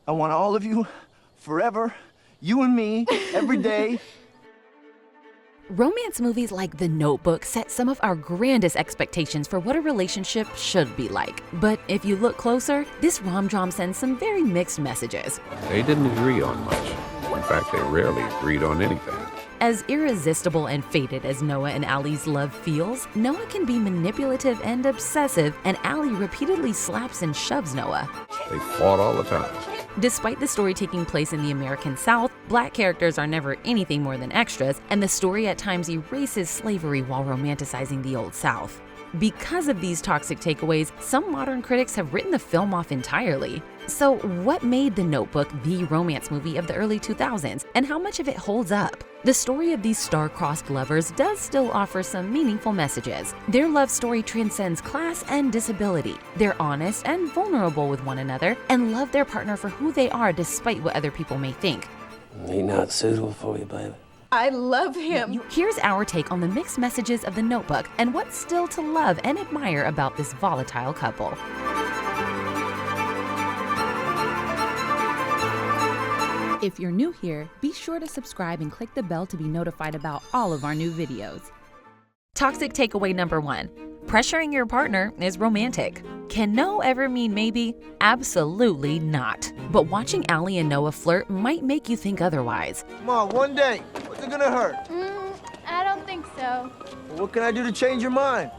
I want all of you, forever, you and me, every day. Romance movies like The Notebook set some of our grandest expectations for what a relationship should be like. But if you look closer, this rom-dram sends some very mixed messages. They didn't agree on much. In fact, they rarely agreed on anything. As irresistible and fated as Noah and Allie's love feels, Noah can be manipulative and obsessive, and Allie repeatedly slaps and shoves Noah. They fought all the time. Despite the story taking place in the American South, Black characters are never anything more than extras, and the story at times erases slavery while romanticizing the Old South. Because of these toxic takeaways, some modern critics have written the film off entirely. So what made The Notebook the romance movie of the early 2000s, and how much of it holds up? The story of these star-crossed lovers does still offer some meaningful messages. Their love story transcends class and disability. They're honest and vulnerable with one another, and love their partner for who they are despite what other people may think. He's not suitable for you, baby. I love him. Here's our take on the mixed messages of The Notebook and what's still to love and admire about this volatile couple. If you're new here, be sure to subscribe and click the bell to be notified about all of our new videos. Toxic takeaway number 1. Pressuring your partner is romantic. Can no ever mean maybe? Absolutely not. But watching Allie and Noah flirt might make you think otherwise. Come on, one day. What's it gonna hurt? I don't think so. What can I do to change your mind?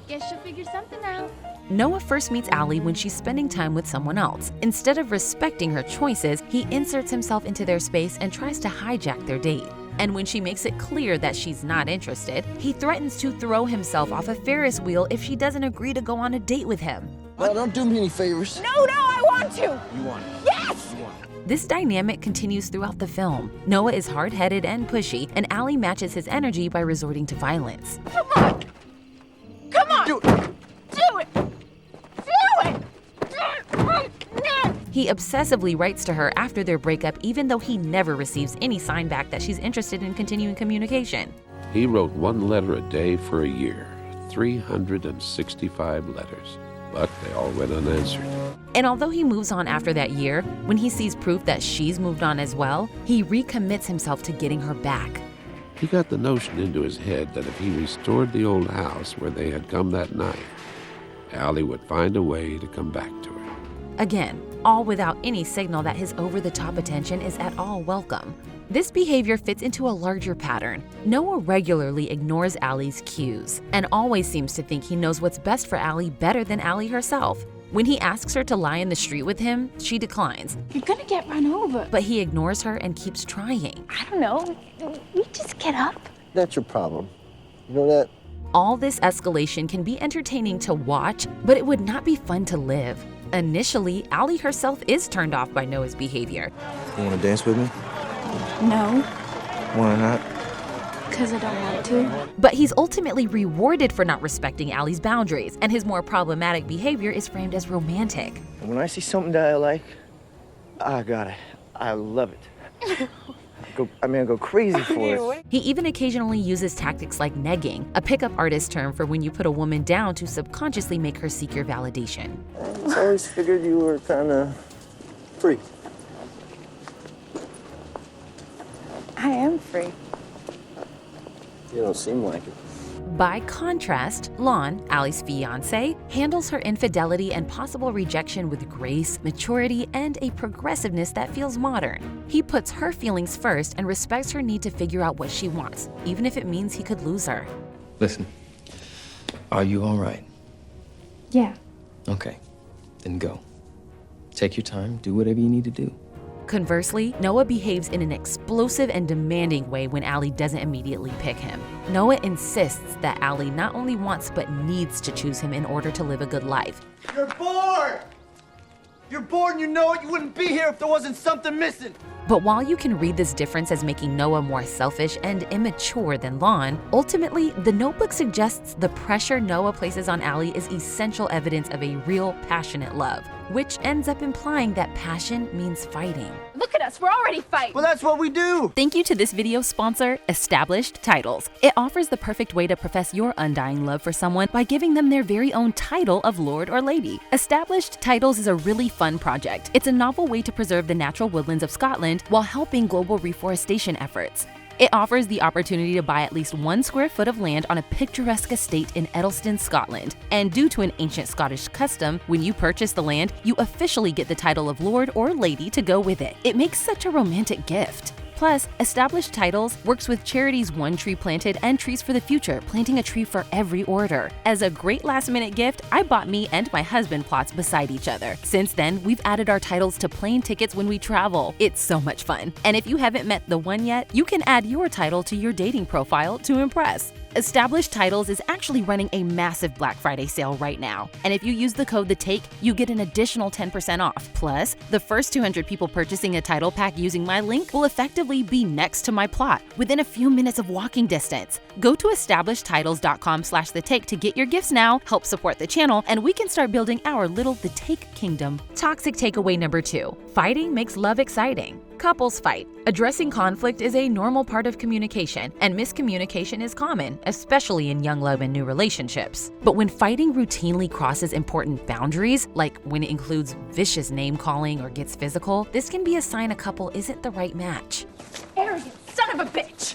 Guess you'll figure something out. Noah first meets Allie when she's spending time with someone else. Instead of respecting her choices, he inserts himself into their space and tries to hijack their date. And when she makes it clear that she's not interested, he threatens to throw himself off a Ferris wheel if she doesn't agree to go on a date with him. Well, don't do me any favors. No, I want to. You want it? Yes! You want it. This dynamic continues throughout the film. Noah is hard-headed and pushy, and Allie matches his energy by resorting to violence. Come on! Come on! Do it. Do it! Do it! He obsessively writes to her after their breakup, even though he never receives any sign back that she's interested in continuing communication. He wrote 1 letter a day for a year, 365 letters, but they all went unanswered. And although he moves on after that year, when he sees proof that she's moved on as well, he recommits himself to getting her back. He got the notion into his head that if he restored the old house where they had come that night, Allie would find a way to come back to her. Again, all without any signal that his over-the-top attention is at all welcome. This behavior fits into a larger pattern. Noah regularly ignores Allie's cues and always seems to think he knows what's best for Allie better than Allie herself. When he asks her to lie in the street with him, she declines. You're gonna get run over. But he ignores her and keeps trying. I don't know. You just get up. That's your problem. You know that? All this escalation can be entertaining to watch, but it would not be fun to live. Initially, Allie herself is turned off by Noah's behavior. You wanna dance with me? No, Why not? because I don't want to. But he's ultimately rewarded for not respecting Allie's boundaries, and his more problematic behavior is framed as romantic. And when I see something that I like, I got it. I love it. I go crazy for it. He even occasionally uses tactics like negging, a pickup artist term for when you put a woman down to subconsciously make her seek your validation. I always figured you were kind of free. I am free. You don't seem like it. By contrast, Lon, Allie's fiancé, handles her infidelity and possible rejection with grace, maturity, and a progressiveness that feels modern. He puts her feelings first and respects her need to figure out what she wants, even if it means he could lose her. Listen, are you all right? Yeah. Okay, then go. Take your time, do whatever you need to do. Conversely, Noah behaves in an explosive and demanding way when Allie doesn't immediately pick him. Noah insists that Allie not only wants but needs to choose him in order to live a good life. You're bored! You're bored and you know it. You wouldn't be here if there wasn't something missing. But while you can read this difference as making Noah more selfish and immature than Lon, ultimately, The Notebook suggests the pressure Noah places on Allie is essential evidence of a real, passionate love. which ends up implying that passion means fighting. Look at us, we're already fighting. Well, that's what we do. Thank you to this video's sponsor, Established Titles. It offers the perfect way to profess your undying love for someone by giving them their very own title of Lord or Lady. Established Titles is a really fun project. It's a novel way to preserve the natural woodlands of Scotland while helping global reforestation efforts. It offers the opportunity to buy at least 1 square foot of land on a picturesque estate in Edelston, Scotland. And due to an ancient Scottish custom, when you purchase the land, you officially get the title of Lord or Lady to go with it. It makes such a romantic gift. Plus, Established Titles works with charities One Tree Planted and Trees for the Future, planting a tree for every order. As a great last-minute gift, I bought me and my husband plots beside each other. Since then, we've added our titles to plane tickets when we travel. It's so much fun. And if you haven't met the one yet, you can add your title to your dating profile to impress. Established Titles is actually running a massive Black Friday sale right now. And if you use the code THETAKE, you get an additional 10% off. Plus, the first 200 people purchasing a title pack using my link will effectively be next to my plot, within a few minutes of walking distance. Go to establishedtitles.com/thetake to get your gifts now, help support the channel, and we can start building our little The Take Kingdom. Toxic takeaway number 2. Fighting makes love exciting. Couples fight. Addressing conflict is a normal part of communication, and miscommunication is common, especially in young love and new relationships. But when fighting routinely crosses important boundaries, like when it includes vicious name-calling or gets physical, this can be a sign a couple isn't the right match. Arrogant son of a bitch.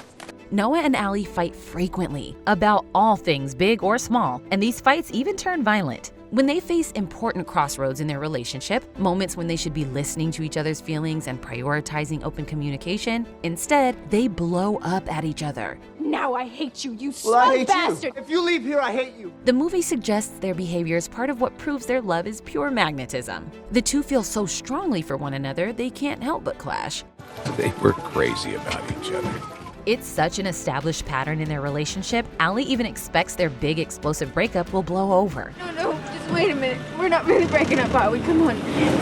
Noah and Allie fight frequently about all things big or small, and these fights even turn violent. When they face important crossroads in their relationship, moments when they should be listening to each other's feelings and prioritizing open communication, instead, they blow up at each other. Now I hate you, you Well, I hate bastard. you. If you leave here, I hate you. The movie suggests their behavior is part of what proves their love is pure magnetism. The two feel so strongly for one another, they can't help but clash. They were crazy about each other. It's such an established pattern in their relationship, Allie even expects their big explosive breakup will blow over. No, just wait a minute. We're not really breaking up, are we? Come on.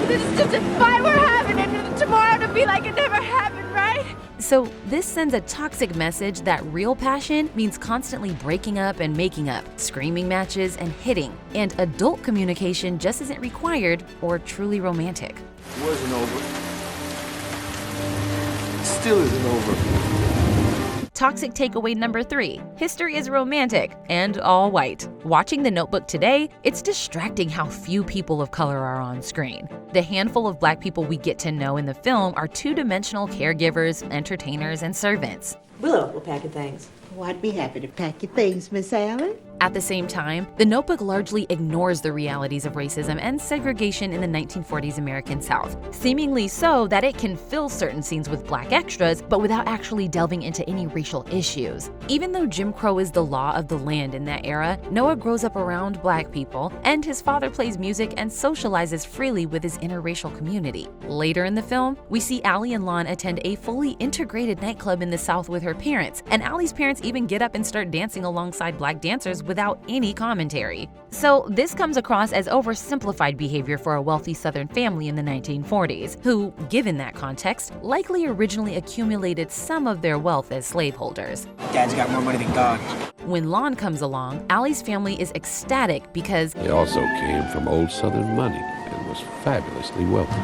This is just a fight we're having, and tomorrow it'll be like it never happened, right? So this sends a toxic message that real passion means constantly breaking up and making up, screaming matches and hitting, and adult communication just isn't required or truly romantic. It wasn't over. It still isn't over. Toxic takeaway number 3. History is romantic and all white. Watching The Notebook today, it's distracting how few people of color are on screen. The handful of Black people we get to know in the film are two-dimensional caregivers, entertainers, and servants. Willow will pack your things. Oh, I'd be happy to pack your things, Miss Allen. At the same time, The Notebook largely ignores the realities of racism and segregation in the 1940s American South, seemingly so that it can fill certain scenes with Black extras, but without actually delving into any racial issues. Even though Jim Crow is the law of the land in that era, Noah grows up around Black people, and his father plays music and socializes freely with his interracial community. Later in the film, we see Allie and Lon attend a fully integrated nightclub in the South with her parents, and Allie's parents even get up and start dancing alongside Black dancers without any commentary. So this comes across as oversimplified behavior for a wealthy Southern family in the 1940s, who, given that context, likely originally accumulated some of their wealth as slaveholders. Dad's got more money than God. When Lon comes along, Allie's family is ecstatic because He also came from old Southern money and was fabulously wealthy.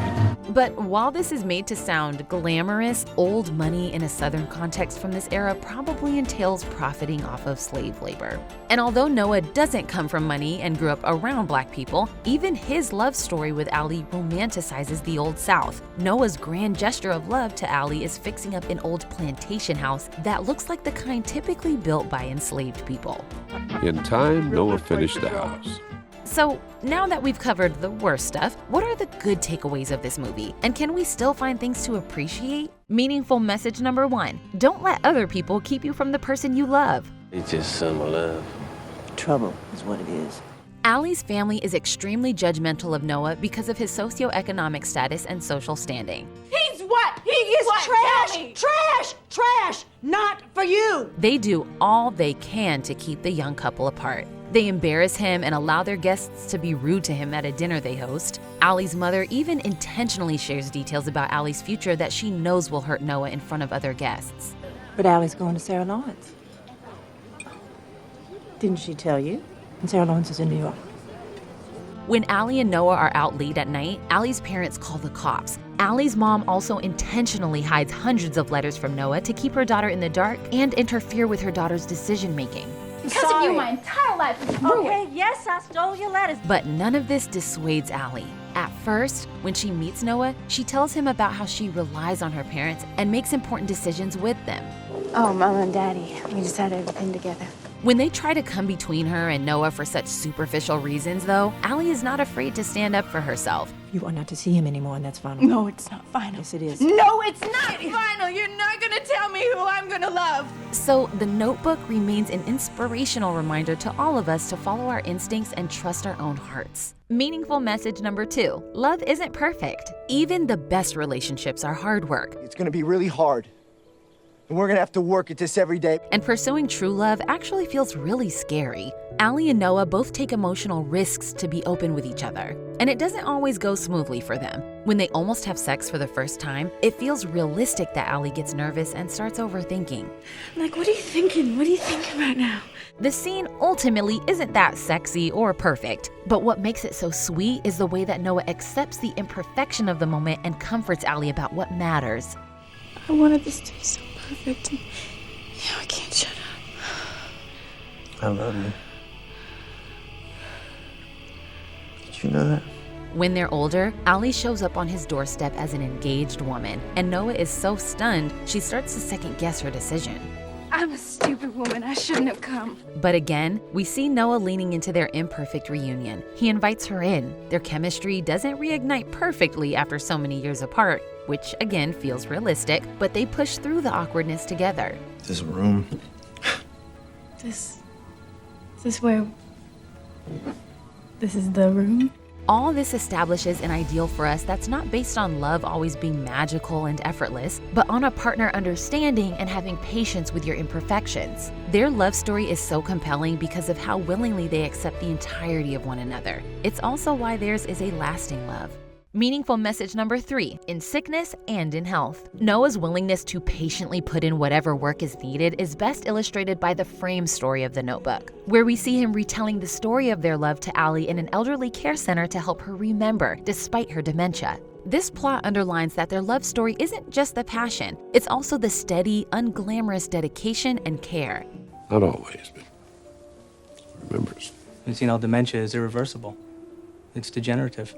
But while this is made to sound glamorous, old money in a Southern context from this era probably entails profiting off of slave labor. And although Noah doesn't come from money and grew up around Black people, even his love story with Allie romanticizes the Old South. Noah's grand gesture of love to Allie is fixing up an old plantation house that looks like the kind typically built by enslaved people. In time, Noah finished the house. So now that we've covered the worst stuff, what are the good takeaways of this movie? And can we still find things to appreciate? Meaningful message number 1. Don't let other people keep you from the person you love. It's just summer love. Trouble is what it is. Allie's family is extremely judgmental of Noah because of his socioeconomic status and social standing. He's what? He is What? trash! Trash! Trash! Not for you! They do all they can to keep the young couple apart. They embarrass him and allow their guests to be rude to him at a dinner they host. Allie's mother even intentionally shares details about Allie's future that she knows will hurt Noah in front of other guests. But Allie's going to Sarah Lawrence. Didn't she tell you? And Sarah Lawrence is in New York. When Allie and Noah are out late at night, Allie's parents call the cops. Allie's mom also intentionally hides hundreds of letters from Noah to keep her daughter in the dark and interfere with her daughter's decision-making. Because of you, my entire life is ruined. Okay, yes, I stole your letters. But none of this dissuades Allie. At first, when she meets Noah, she tells him about how she relies on her parents and makes important decisions with them. Oh, Mom and Daddy, we just had everything together. When they try to come between her and Noah for such superficial reasons, though, Allie is not afraid to stand up for herself. You are not to see him anymore, and that's final. No, it's not final. Yes, it is. No, it's not final. You're not gonna tell me who I'm gonna love. So, The Notebook remains an inspirational reminder to all of us to follow our instincts and trust our own hearts. Meaningful message number 2. Love isn't perfect. Even the best relationships are hard work. It's gonna be really hard. And we're gonna have to work at this every day. And pursuing true love actually feels really scary. Allie and Noah both take emotional risks to be open with each other. And it doesn't always go smoothly for them. When they almost have sex for the first time, it feels realistic that Allie gets nervous and starts overthinking. Like, what are you thinking? What are you thinking right now? The scene ultimately isn't that sexy or perfect, but what makes it so sweet is the way that Noah accepts the imperfection of the moment and comforts Allie about what matters. I wanted this to be so perfect. And I can't shut up. I love you. Did you know that? When they're older, Allie shows up on his doorstep as an engaged woman, and Noah is so stunned, she starts to second-guess her decision. I'm a stupid woman. I shouldn't have come. But again, we see Noah leaning into their imperfect reunion. He invites her in. Their chemistry doesn't reignite perfectly after so many years apart, which again feels realistic, but they push through the awkwardness together. This room. Is this where... This is the room? All this establishes an ideal for us that's not based on love always being magical and effortless, but on a partner understanding and having patience with your imperfections. Their love story is so compelling because of how willingly they accept the entirety of one another. It's also why theirs is a lasting love. Meaningful message number 3, in sickness and in health. Noah's willingness to patiently put in whatever work is needed is best illustrated by the frame story of The Notebook, where we see him retelling the story of their love to Allie in an elderly care center to help her remember, despite her dementia. This plot underlines that their love story isn't just the passion, it's also the steady, unglamorous dedication and care. Not always, but remembers. Senile dementia is irreversible. It's degenerative.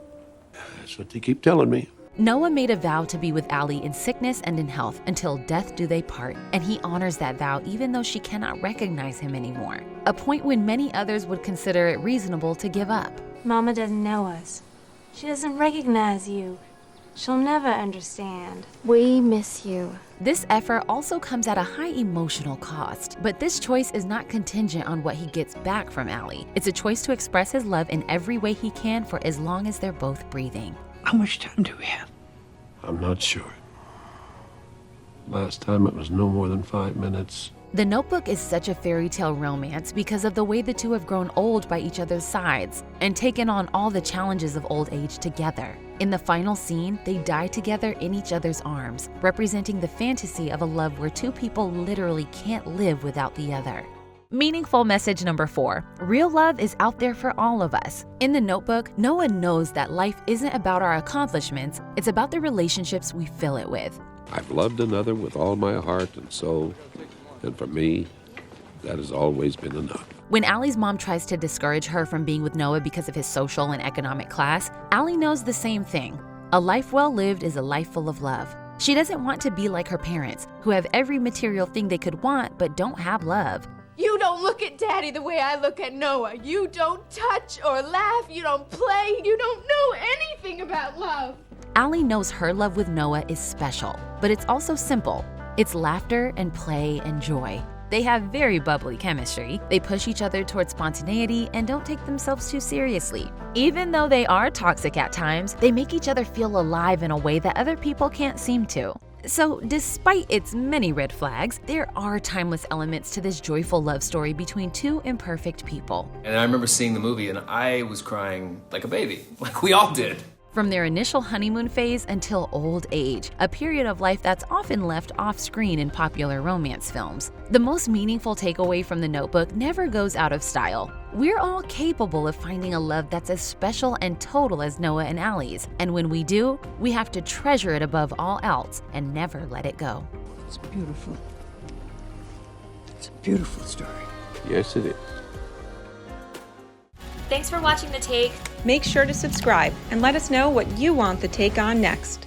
That's what they keep telling me. Noah made a vow to be with Allie in sickness and in health until death do they part, and he honors that vow even though she cannot recognize him anymore, a point when many others would consider it reasonable to give up. Mama doesn't know us. She doesn't recognize you. She'll never understand. We miss you. This effort also comes at a high emotional cost, but this choice is not contingent on what he gets back from Allie. It's a choice to express his love in every way he can for as long as they're both breathing. How much time do we have? I'm not sure. Last time it was no more than 5 minutes. The Notebook is such a fairy tale romance because of the way the two have grown old by each other's sides and taken on all the challenges of old age together. In the final scene, they die together in each other's arms, representing the fantasy of a love where two people literally can't live without the other. Meaningful message number 4. Real love is out there for all of us. In The Notebook, Noah knows that life isn't about our accomplishments, it's about the relationships we fill it with. I've loved another with all my heart and soul, and for me, that has always been enough. When Allie's mom tries to discourage her from being with Noah because of his social and economic class, Allie knows the same thing. A life well lived is a life full of love. She doesn't want to be like her parents, who have every material thing they could want but don't have love. You don't look at Daddy the way I look at Noah. You don't touch or laugh. You don't play. You don't know anything about love. Allie knows her love with Noah is special, but it's also simple. It's laughter and play and joy. They have very bubbly chemistry. They push each other towards spontaneity and don't take themselves too seriously. Even though they are toxic at times, they make each other feel alive in a way that other people can't seem to. So, despite its many red flags, there are timeless elements to this joyful love story between two imperfect people. And I remember seeing the movie and I was crying like a baby, like we all did. From their initial honeymoon phase until old age, a period of life that's often left off-screen in popular romance films. The most meaningful takeaway from The Notebook never goes out of style. We're all capable of finding a love that's as special and total as Noah and Allie's, and when we do, we have to treasure it above all else and never let it go. It's beautiful. It's a beautiful story. Yes, it is. Thanks for watching The Take. Make sure to subscribe and let us know what you want The Take on next.